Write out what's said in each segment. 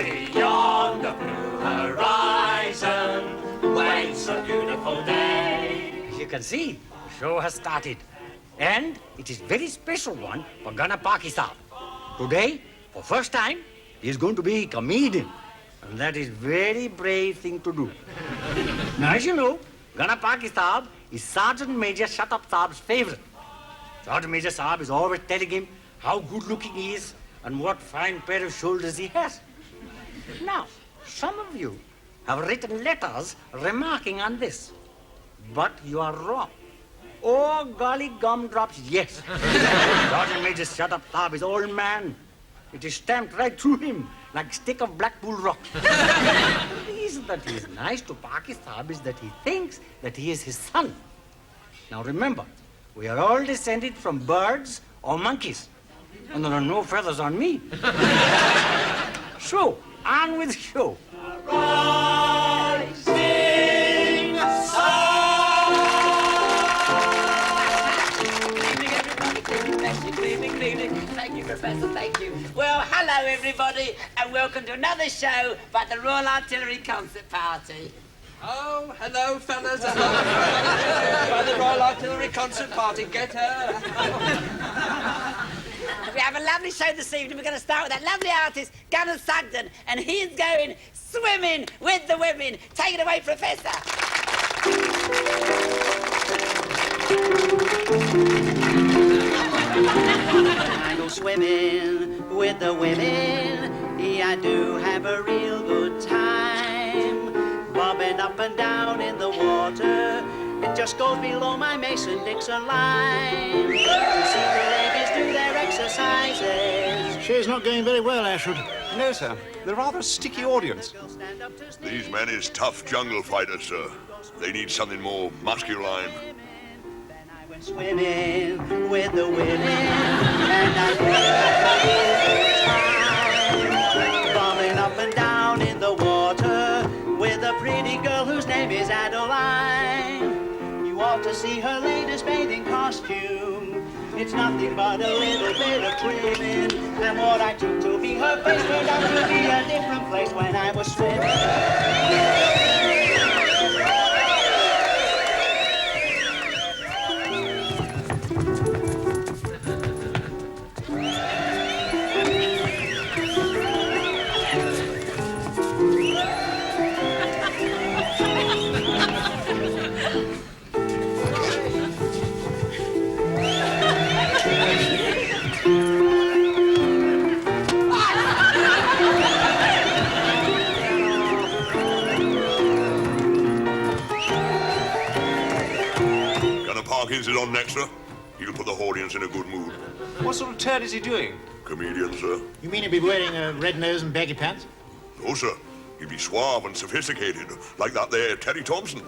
Beyond the blue horizon waits a beautiful day. As you can see, the show has started. And it is a very special one for Ganapaki Saab. Today, for first time, he is going to be a comedian. And that is very brave thing to do. Now, as you know, Ganapaki Saab is Sergeant Major Shut-Up Saab's favorite. Sergeant Major Saab is always telling him how good-looking he is and what fine pair of shoulders he has. Now, some of you have written letters remarking on this. But you are wrong. Oh, golly gumdrops, yes. Sergeant Major Shut-Up Saab is old man. It is stamped right through him like a stick of Black Bull rock. The reason that he is nice to Paki Saab is that he thinks that he is his son. Now remember, we are all descended from birds or monkeys. And there are no feathers on me. So, on with the show. Rising sun. Thank you, Professor, thank you. Well, hello, everybody, and welcome to another show by the Royal Artillery Concert Party. Oh, hello, fellas. By the Royal Artillery Concert Party. Get her. We have a lovely show this evening. We're going to start with that lovely artist, Gunnar Sugden, and he's going swimming with the women. Take it away, Professor. I go swimming with the women. Yeah, I do have a real good time. Bobbing up and down in the water. It just goes below my Mason-Dixon line. You see the ladies do their exercises. She's not going very well, Ashford. No, sir. They're rather a sticky audience. These men is tough jungle fighters, sir. They need something more masculine. Swimming with the women, and I had bobbing up and down in the water with a pretty girl whose name is Adeline. You ought to see her latest bathing costume. It's nothing but a little bit of trimming, and what I took to be her face turned out to be a different place when I was swimming. Parkins is on next, sir. He'll put the audience in a good mood. What sort of turn is he doing? Comedian, sir. You mean he'll be wearing a red nose and baggy pants? No, sir. He'll be suave and sophisticated, like that there Terry Thompson.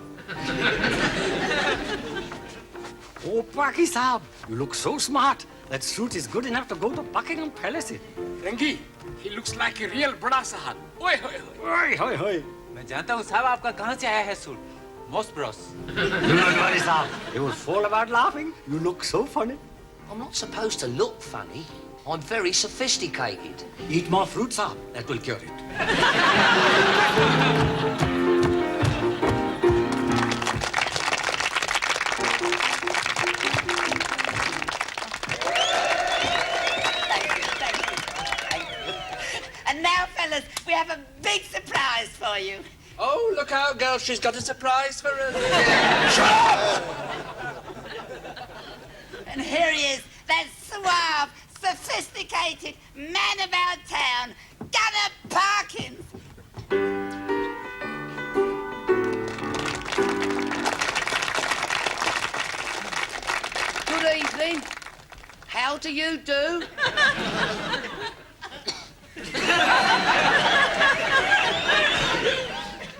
Oh, Paki Saab, you look so smart. That suit is good enough to go to Buckingham Palace in. Rangi, he looks like a real bada sahab. Oi, hoi, hoi. Oi, hoi, hoi. मैं जानता हूँ साहब आपका कहाँ से आया है suit? Most bros. Do not worry, Saab. You will fall about laughing. You look so funny. I'm not supposed to look funny. I'm very sophisticated. Eat more fruit, Saab. That will cure it. And now, fellas, we have a big surprise for you. Oh, look out, girl. She's got a surprise for us. Shut up! And here he is, that suave, sophisticated man of our town, Gunnar Parkins. Good evening. How do you do?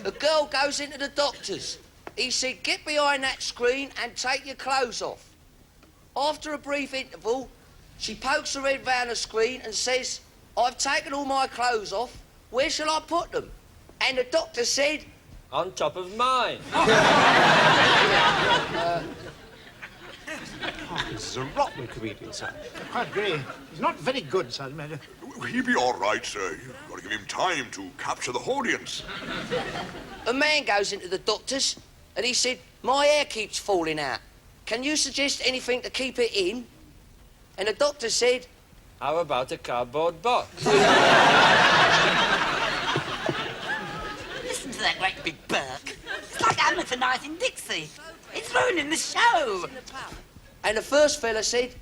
A girl goes into the doctor's. He said, get behind that screen and take your clothes off. After a brief interval, she pokes her head round the screen and says, I've taken all my clothes off. Where shall I put them? And the doctor said, On top of mine. Parkins is a rotten comedian, sir. I quite agree. He's not very good, Sergeant Major. He'll be all right, sir. You've got to give him time to capture the audience. A man goes into the doctor's and he said, my hair keeps falling out. Can you suggest anything to keep it in? And the doctor said, How about a cardboard box? Listen to that great big Burke. It's like Hamiltonising Dixie. It's ruining the show. And the first fella said,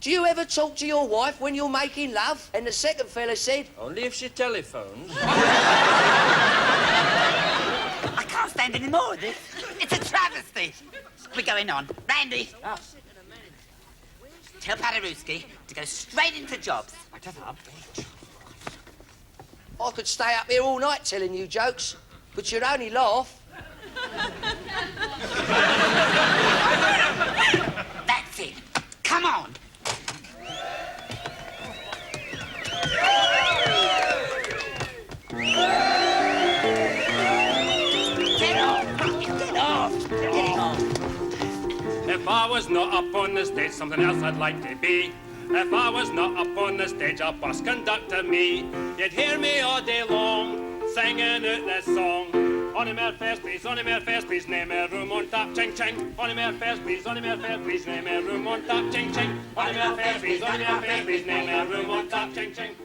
do you ever talk to your wife when you're making love? And the second fella said, Only if she telephones. I can't stand any more of this. It's a travesty. We're going on. Randy. Oh. Tell Paderewski to go straight into jobs. I could stay up here all night telling you jokes, but you'd only laugh. That's it. Come on. Get off. Get off. Get off. If I was not up on the stage, something else I'd like to be. If I was not up on the stage, a bus conductor me. You'd hear me all day long, singing out this song. On the mere first please, on the mere first please, name a room on top, ching ching. On the mere first please, on the mere first please, name a room on top, ching ching. On the mere first please, on the mere first please, name a room on top, ching ching.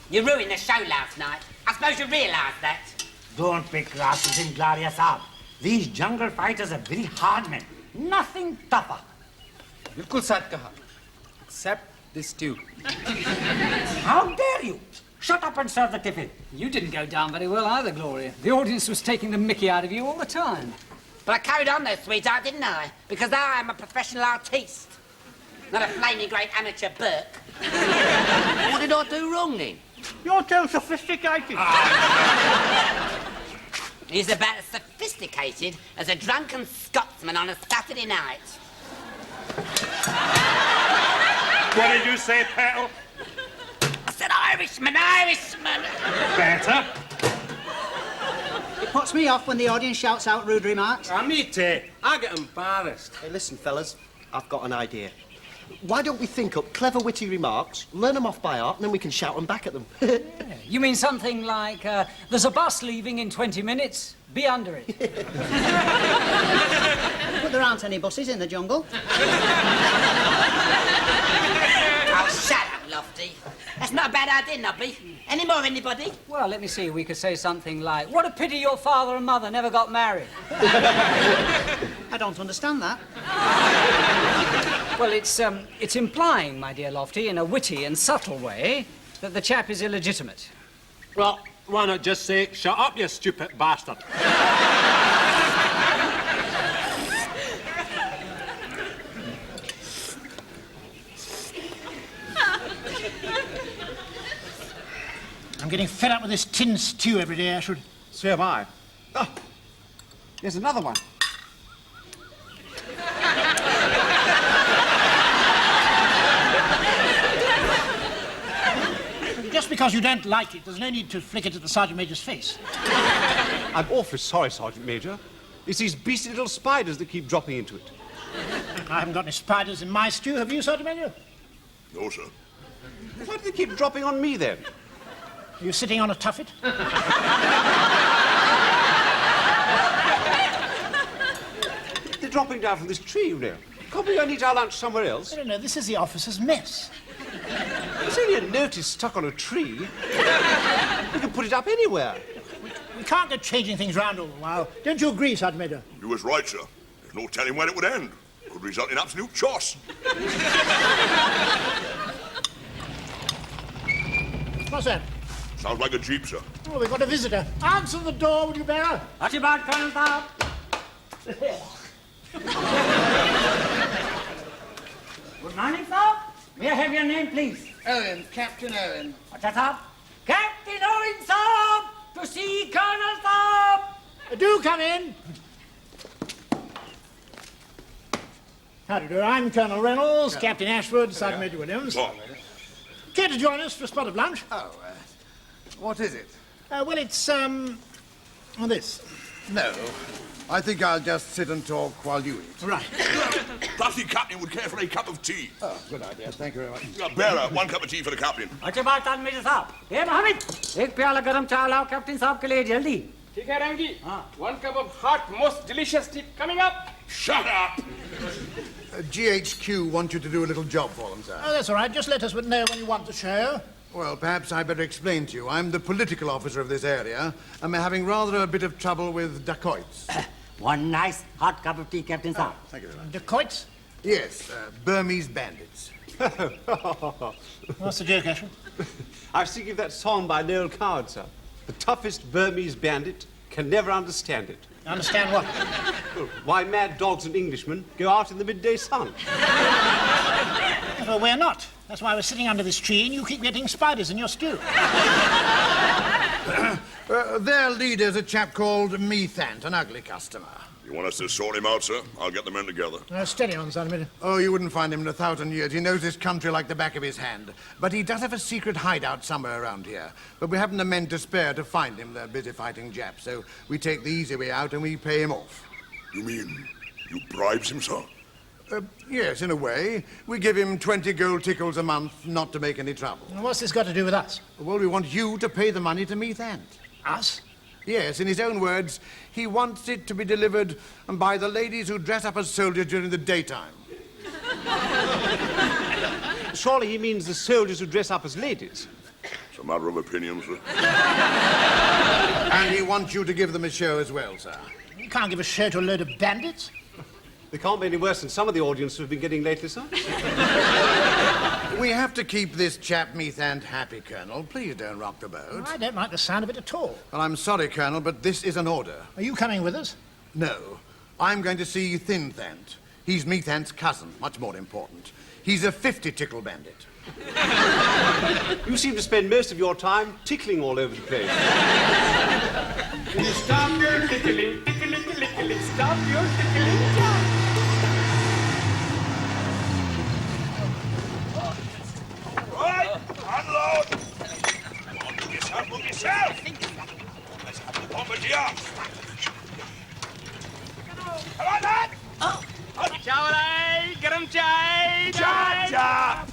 You ruined the show last night. I suppose you realise that. Don't pick classes in Gloria Saab. These jungle fighters are very hard men. Nothing tougher. बिल्कुल सच कहा. Except this stew. How dare you? Shut up and serve the tiffin. You didn't go down very well either, Gloria. The audience was taking the mickey out of you all the time. But I carried on though, sweetheart, didn't I? Because I am a professional artiste. Not a flaming great amateur Burke. What did I do wrong then? You're too sophisticated. He's about as sophisticated as a drunken Scotsman on a Saturday night. What did you say, Petal? I said Irishman, Irishman. Better. It puts me off when the audience shouts out rude remarks. Me too. I get embarrassed. Hey, listen, fellas, I've got an idea. Why don't we think up clever, witty remarks, learn them off by heart, and then we can shout them back at them? You mean something like, there's a bus leaving in 20 minutes, be under it. But there aren't any buses in the jungle. Oh, shut up, Lofty. That's not a bad idea, Nobby. Any more, anybody? Well, let me see, we could say something like, what a pity your father and mother never got married. I don't understand that. Well, it's implying, my dear Lofty, in a witty and subtle way, that the chap is illegitimate. Well, why not just say, shut up, you stupid bastard? I'm getting fed up with this tin stew every day, Ashwood. So am I. Oh, here's another one. Just because you don't like it, there's no need to flick it at the Sergeant Major's face. I'm awfully sorry, Sergeant Major. It's these beastly little spiders that keep dropping into it. I haven't got any spiders in my stew, have you, Sergeant Major? No, sir. Why do they keep dropping on me, then? Are you sitting on a tuffet? They're dropping down from this tree, you know. Can't we go and eat our lunch somewhere else? I don't know, this is the officer's mess. It's only a notice stuck on a tree. We can put it up anywhere. We can't go changing things round all the while. Don't you agree, Sergeant Major? You was right, sir. There's no telling when it would end. Could result in absolute choss. What's that? Sounds like a jeep, sir. Oh, we've got a visitor. Answer the door, will you, bearer? Watch your back, Colonel Saab. Good morning, sir. May I have your name, please? Owen, Captain Owen. What's that, sir? Captain Owen, sir, to see Colonel Saab. Do come in. How do you do? I'm Colonel Reynolds, Captain Ashford, Sergeant Major Williams. Oh, Care to join us for a spot of lunch? Oh, What is it? Well, it's, this. No. I think I'll just sit and talk while you eat. Right. Perhaps the captain would care for a cup of tea. Oh, good idea. Thank you very much. Bearer, 1 cup of tea for the captain. अच्छी बात ताल major साहब ए मोहम्मद एक प्याला गरम चाय लाओ captain साहब के लिए जल्दी ठीक है रंगी 1 cup of hot most delicious tea coming up. Shut up! GHQ want you to do a little job for them, sir. Oh, that's all right. Just let us know when you want the show. Well, perhaps I better explain to you. I'm the political officer of this area, and we're having rather a bit of trouble with dacoits. One nice hot cup of tea, Captain Saab. Thank you very much. Dacoits? Yes, Burmese bandits. What's the joke, Ashton? I was thinking of that song by Noel Coward, sir. The toughest Burmese bandit can never understand it. Understand what? Why mad dogs and Englishmen go out in the midday sun. Well, we're not. That's why we're sitting under this tree and you keep getting spiders in your stew. Their leader's a chap called Methant, an ugly customer. You want us to sort him out, sir? I'll get the men together. Steady on, Sergeant. Oh, you wouldn't find him in 1,000 years. He knows this country like the back of his hand. But he does have a secret hideout somewhere around here. But we haven't the men to spare to find him. They're busy fighting Japs. So we take the easy way out and we pay him off. You mean you bribes him, sir? Yes, in a way. We give him 20 gold tickles a month not to make any trouble. What's this got to do with us? Well, we want you to pay the money to Methant. Us? Yes, in his own words, he wants it to be delivered by the ladies who dress up as soldiers during the daytime. Surely he means the soldiers who dress up as ladies. It's a matter of opinion, sir. And he wants you to give them a show as well, sir. You can't give a show to a load of bandits. They can't be any worse than some of the audiences we've been getting lately, sir. We have to keep this chap Methant happy, Colonel. Please don't rock the boat. I don't like the sound of it at all. Well, I'm sorry, Colonel, but this is an order. Are you coming with us? No. I'm going to see Thinthant. He's Methant's cousin, much more important. He's a 50-tickle bandit. You seem to spend most of your time tickling all over the place. Stop your tickling, tickling, tickling, stop your tickling. Right, unload! Move yourself! Let's have the bombardier! Come on, lad! Chawalai, garam chai, Cha-cha!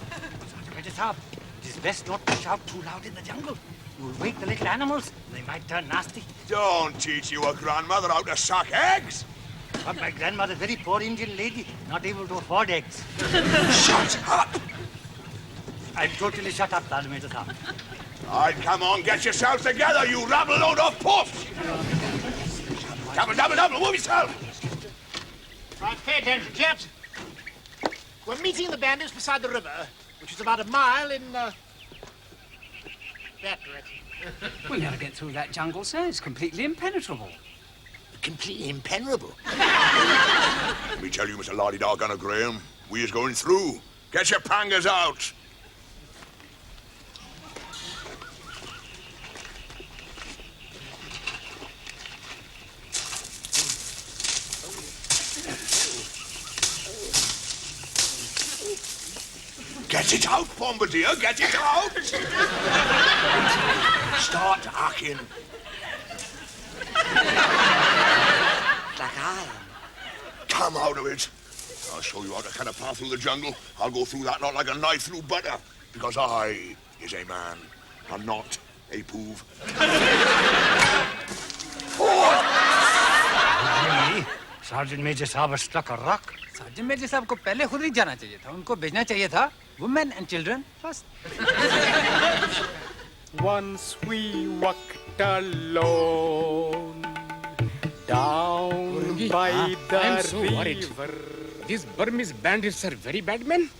Major Saab, it is best not to shout too loud in the jungle. You'll wake the little animals. They might turn nasty. Don't teach you a grandmother how to suck eggs! But my grandmother's a very poor Indian lady, not able to afford eggs. Shut up! I'm totally shut up, Major Saab. All right, come on, get yourselves together, you rabble load of puffs! Double, move yourself! Right, pay attention, chaps. We're meeting the bandits beside the river, which is about a mile in, that direction. We'll never get through that jungle, sir. It's completely impenetrable. Completely impenetrable. Let me tell you, Mr. Lardy-Dargunner Graham, we is going through. Get your pangas out. Get it out, Bombardier, get it out! Start hacking. Like iron. Come out of it. I'll show you how to cut a path through the jungle. I'll go through that lot like a knife through butter. Because I is a man, and not a poov. Really? Sergeant Major Saab has struck a rock. Sergeant Major साहब को पहले खुद ही जाना चाहिए था. उनको भेजना चाहिए था. Women and children first. Once we walked alone down by the I'm so worried. river. These Burmese bandits are very bad men,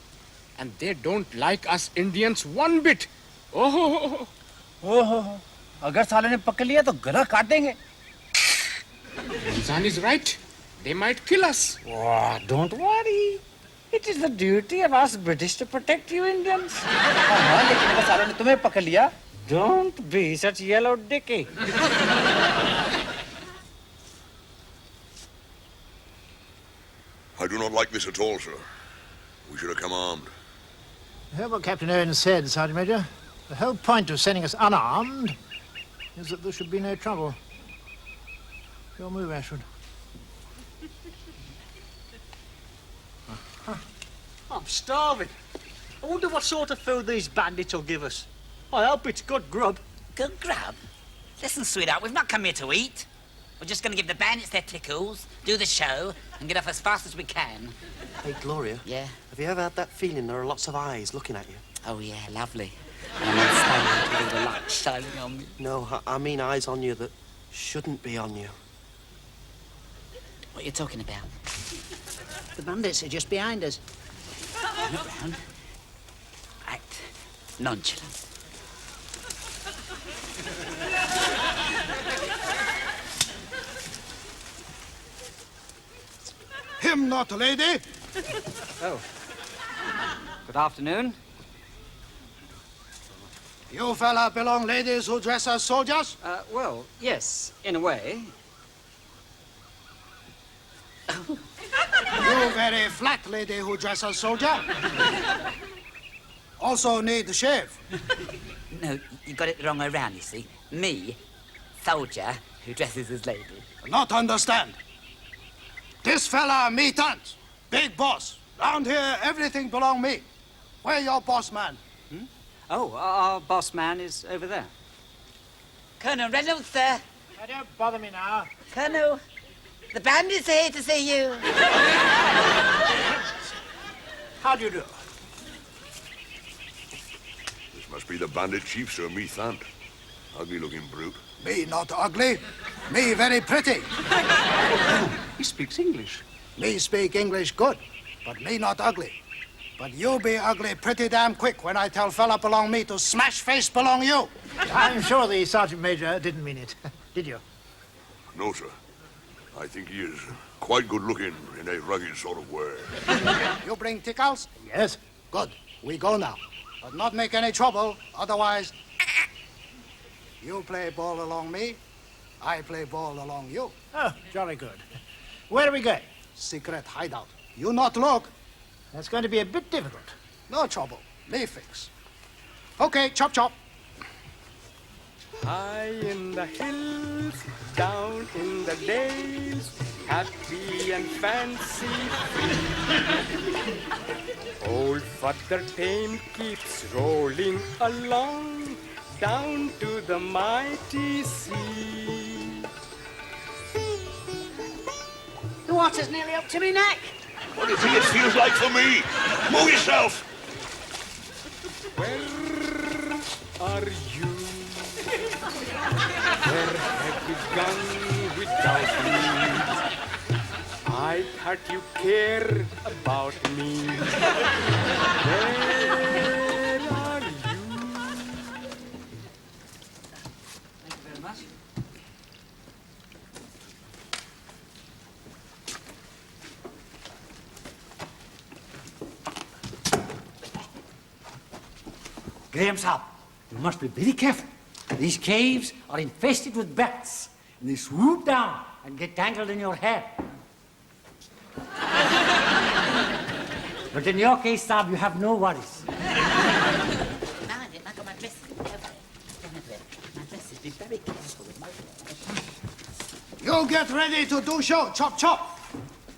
and they don't like us Indians one bit. Oh, अगर साले ने पकड़ लिया तो गला काट देंगे. Insan is right. They might kill us. Oh, don't worry. It is the duty of us British to protect you Indians. हाँ, लेकिन अगर साले ने तुम्हें पकड़ लिया. Don't be such yellow dicky. I do not like this at all, sir. We should have come armed. I heard what Captain Owen said, Sergeant Major. The whole point of sending us unarmed is that there should be no trouble. Your move, Ashford. I'm starving. I wonder what sort of food these bandits will give us. I hope it's good grub. Good grub? Listen, sweetheart, we've not come here to eat. We're just going to give the bandits their tickles, do the show, and get off as fast as we can. Hey, Gloria. Yeah? Have you ever had that feeling there are lots of eyes looking at you? Oh, yeah, lovely. And I'm on stage with all the light shining on me. No, I mean eyes on you that shouldn't be on you. What are you talking about? The bandits are just behind us. Look round. Act nonchalant. Him not, lady. Oh. Good afternoon. You fella belong ladies who dress as soldiers? Well, yes, in a way. You very flat lady who dress as soldier. Also need to shave. No, you got it the wrong way round, you see. Me, soldier, who dresses as lady. Not understand. This fella me tant, big boss. Round here, everything belong me. Where your boss man? Oh, our boss man is over there. Colonel Reynolds, sir. Now, don't bother me now. Colonel, the bandits are here to see you. How do you do? This must be the bandit chief, sir, me thant. Ugly-looking brute. Me not ugly. Me very pretty. He speaks English. Me speak English good, but me not ugly. But you be ugly pretty damn quick when I tell fella belong me to smash face belong you. I'm sure the Sergeant Major didn't mean it. Did you? No, sir. I think he is quite good-looking in a rugged sort of way. You bring tickles? Yes. Good. We go now. But not make any trouble, otherwise... You play ball along me, I play ball along you. Oh, jolly good. Where are we going? Secret hideout. You not look. That's going to be a bit difficult. No trouble. Me fix. Okay, chop chop. High in the hills, down in the dales, happy and fancy free. Old Father Time keeps rolling along, down to the mighty sea. The water's nearly up to me neck. What do you think it feels like for me? Move yourself! Where are you? Where have you gone without me? I thought you cared about me. Where are you? Thank you very much. Graham Saab, you must be very careful. These caves are infested with bats, and they swoop down and get tangled in your hair. But in your case, Saab, you have no worries. No, I didn't. I got my dress. My dress is. Be very careful with my dress. You get ready to do show, chop chop.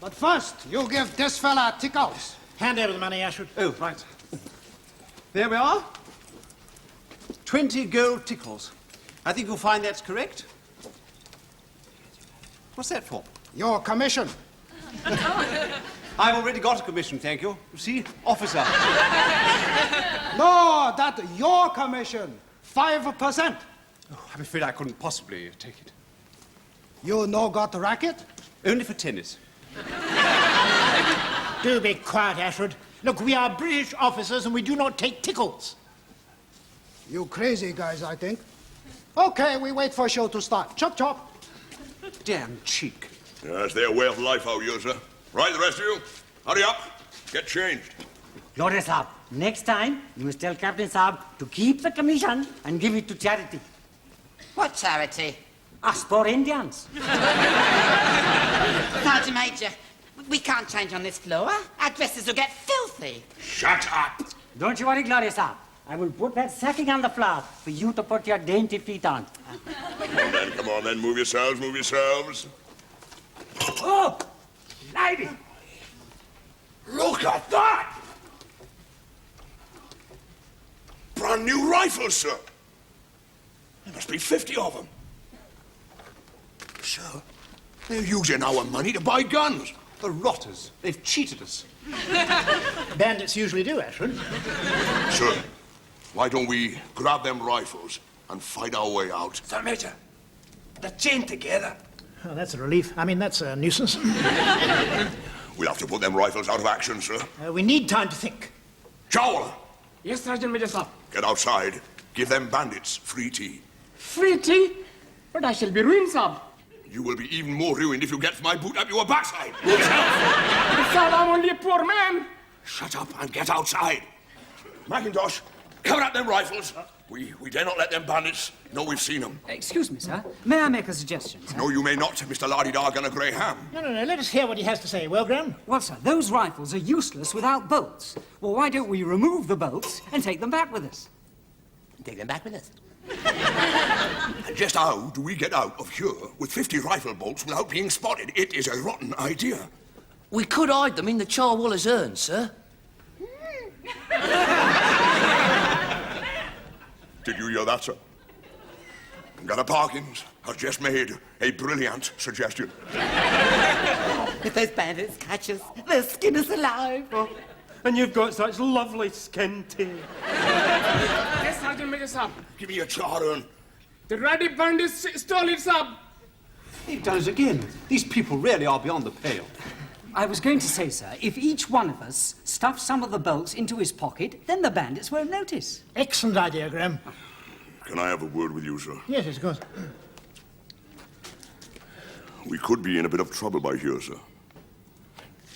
But first, you give this fella tickles. Hand over the money, Ashford. Oh, right. There we are. 20 gold tickles. I think you'll find that's correct. What's that for? Your commission. I've already got a commission, thank you. You see, officer. No, that's your commission. 5%. Oh, I'm afraid I couldn't possibly take it. You no got the racket? Only for tennis. Do be quiet, Ashford. Look, we are British officers and we do not take tickles. You crazy guys, I think. Okay, we wait for show to start. Chop, chop. Damn cheek. That's their way of life out here, sir. Right, the rest of you, hurry up. Get changed. Gloria Saab, next time, you must tell Captain Saab to keep the commission and give it to charity. What charity? Us poor Indians. Sergeant Major, we can't change on this floor. Our dresses will get filthy. Shut up. Don't you worry, Gloria Saab. I will put that sacking on the floor for you to put your dainty feet on. Come on then, move yourselves, move yourselves. Oh, lady! Look at that! Brand new rifles, sir. There must be 50 of them. Sir, they're using our money to buy guns. The rotters. They've cheated us. Bandits usually do, Ashford. Sir, why don't we grab them rifles and fight our way out? Sir Major, they're chained together. Oh, that's a relief. I mean, that's a nuisance. We'll have to put them rifles out of action, sir. We need time to think. Jowl, Yes, Sergeant Major, sir. get outside. Give them bandits free tea. Free tea? But I shall be ruined, sir. You will be even more ruined if you get my boot up your backside. But, sir, I'm only a poor man. Shut up and get outside. Macintosh, cover up them rifles. We dare not let them bandits know we've seen them. Excuse me, sir. May I make a suggestion, sir? No, you may not, Mr. Lardy-Darg and a grey ham. No. Let us hear what he has to say. Well, Graham? Well, sir, those rifles are useless without bolts. Well, why don't we remove the bolts and take them back with us? Take them back with us. And just how do we get out of here with 50 rifle bolts without being spotted? It is a rotten idea. We could hide them in the charwaller's urn, sir. Did you hear that, sir? Gunner Parkins has just made a brilliant suggestion. If those bandits catch us, they'll skin us alive. And you've got such lovely skin, too. Yes, Sergeant Major, sir. Give me a charun. The ratty bandits stole it, sir. They've done it again. These people really are beyond the pale. I was going to say, sir, if each one of us stuffs some of the bolts into his pocket, then the bandits won't notice. Excellent idea, Graham. Can I have a word with you, sir? Yes, of course. We could be in a bit of trouble by here, sir.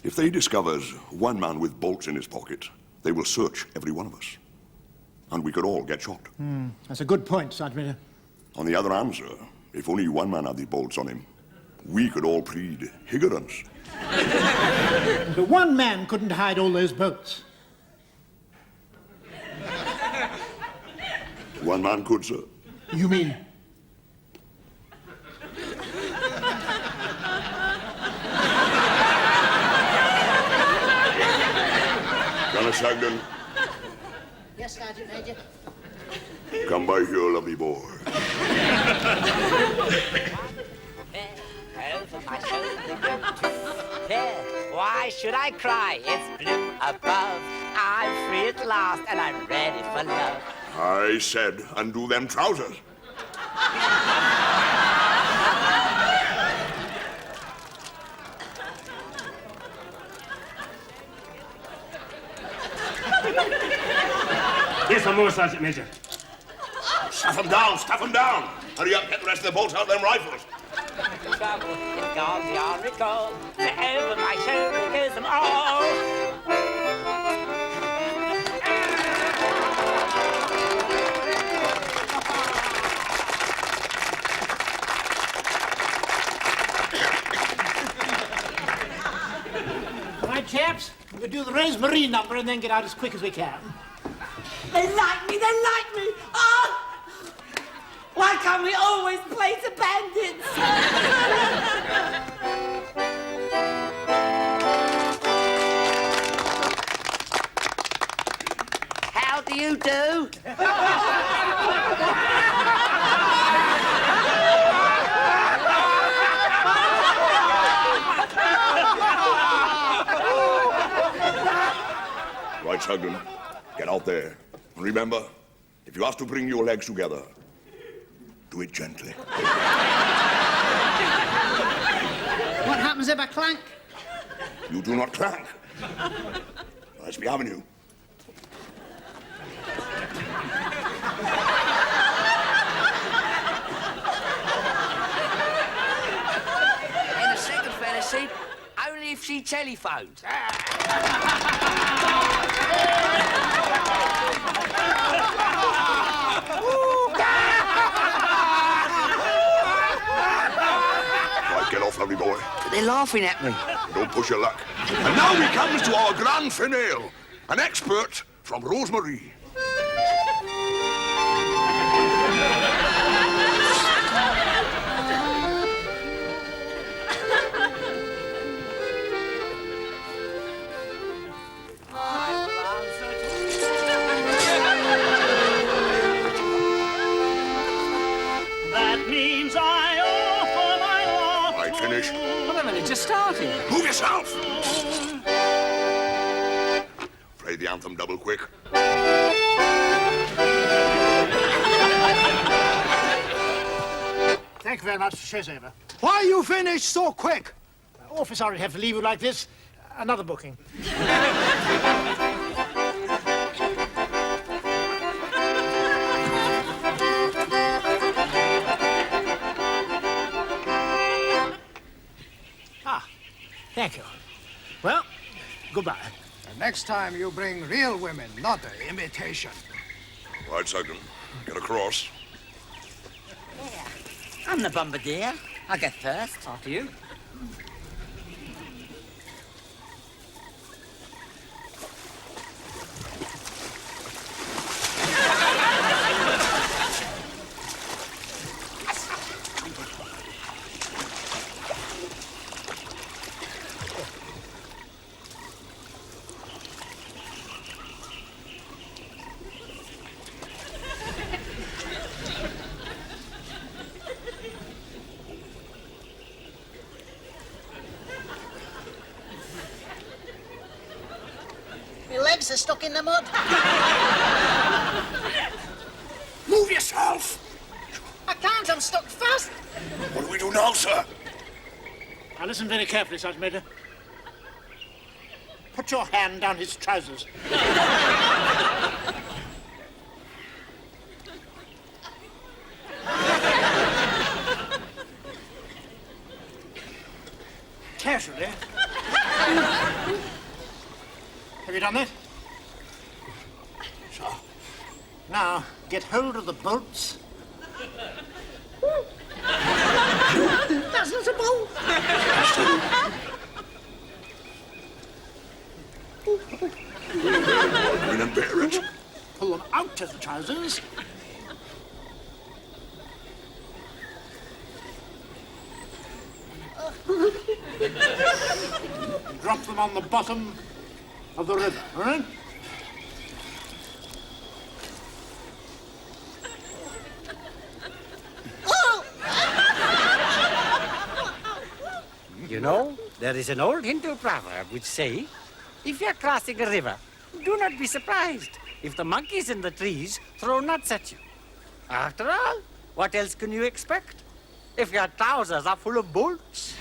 If they discovers one man with bolts in his pocket, they will search every one of us. And we could all get shot. That's a good point, Sergeant Major. On the other hand, sir, if only one man had the bolts on him, we could all plead ignorance. But one man couldn't hide all those bolts. One man could, sir. You mean? Gunner Shagden, Yes, Sergeant Major. come by here, lovely boy. Over my shoulder, there. Why should I cry? It's blue above. I'm free at last, and I'm ready for love. I said, undo them trousers. Here's some more, Sergeant Major. Stuff them down, stuff them down. Hurry up, get the rest of the bolts out of them rifles. Trouble is gone beyond recall. Over my shoulder goes them all. Right, chaps, we'll do the Raise Marine number and then get out as quick as we can. They like me, they like me. Oh! Why can't we always play to bandits? How do you do? Right, Shagden, get out there. And remember, if you have to bring your legs together, do it gently. What happens if I clank? You do not clank. Nice be having you. In the second fantasy, only if she telephones. Right, get off, lovely boy. They're laughing at me. Don't push your luck. And now we comes to our grand finale. An expert from Rosemary. finish. Well, I've only just started. Move yourself! Play the anthem double quick. Thank you very much, Shazover. Why you finished so quick? Awfully sorry to have to leave you like this. Another booking. Thank you. Well, goodbye. And next time you bring real women, not an imitation. Right, Sugden. Get across. Yeah. I'm the bombardier. I'll go first. After you. Your legs are stuck in the mud. Move yourself! I can't, I'm stuck fast. What do we do now, sir? Now listen very carefully, Sergeant Major. Put your hand down his trousers. Casually. Have you done that? So, now get hold of the bolts. That's not a bolt. Grin and bear it. Pull them out of the trousers. Drop them on the bottom of the river, all right? You know, there is an old Hindu proverb which say, if you're crossing a river, do not be surprised if the monkeys in the trees throw nuts at you. After all, what else can you expect if your trousers are full of bolts?